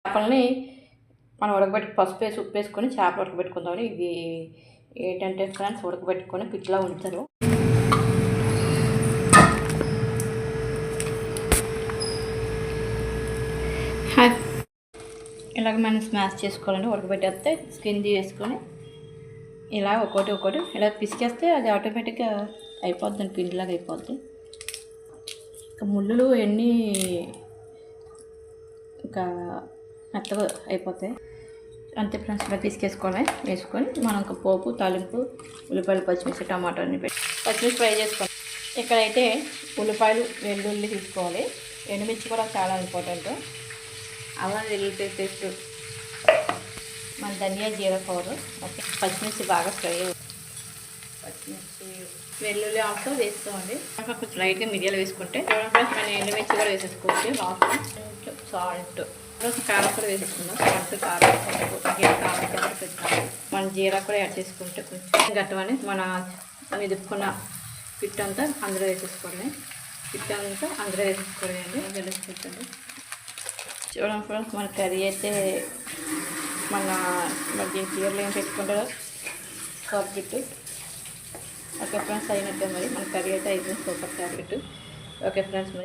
చేపలని మనం ఉడకబెట్టి పసుపు వేసి ఉప్పు వేసుకొని చేపలు ఉడకబెట్టుకుందామని. ఇది ఏంటంటే ఫ్రెండ్స్ ఉడకబెట్టుకొని పిచ్చిలా ఉంచుతారు. ఇలాగ మనం స్మాష్ చేసుకోవాలండి. ఉడకబెట్టేస్తే స్కిన్ వేసుకొని ఇలా ఒక్కొక్కటి ఇలా పిసికేస్తే అది ఆటోమేటిక్గా అయిపోద్దండి, పిండిలాగా అయిపోద్ది. ఇంకా ముళ్ళు ఎన్ని ఇంకా మెత్తగా అయిపోతాయి. అంతే ఫ్రెండ్స్, ఇలా తీసుకేసుకోవడమే. వేసుకొని మనం ఇంకా పోపు, తాలింపు, ఉల్లిపాయలు, పచ్చిమిర్చి, టమాటా అన్ని పెట్టి పచ్చిమిర్చి ఫ్రై చేసుకోవాలి. ఇక్కడైతే ఉల్లిపాయలు, వెల్లుల్లి తీసుకోవాలి. ఎండుమిర్చి కూడా చాలా ఇంపార్టెంట్. అల్లం వెల్లుల్లి పేస్ట్, మన ధనియా జీరా పౌడర్, ఓకే. పచ్చిమిర్చి బాగా ఫ్రై పచ్చిమిర్చి, వెల్లుల్లి ఆల్సో వేసుకోండి. కొంచెం లైట్గా మిరియాలు వేసుకుంటే మన ఎండుమిర్చి కూడా వేసేసుకోవచ్చు. లాస్ట్ సాల్ట్, కారం కూడా వేసేసుకుందాం. సాల్ట్, కారం పెట్టాలి. మన జీరా కూడా యాడ్ చేసుకుంటే కొంచెం గట్టమని మన మెదుపుకున్న పిట్టు అంతా అందులో వేసేసుకోండి. పిట్టు అంతా అందులో వేసేసుకోండి. వేసేసుకోండి. చూడండి ఫ్రెండ్స్, మన కర్రీ అయితే దీని చీరలు ఏం పెట్టుకుంటారో సబ్జెక్టు. ఓకే ఫ్రెండ్స్, అయినట్టే మరి మన కర్రీ అయితే అయిపోయింది. Super subject. ఓకే ఫ్రెండ్స్ మరి.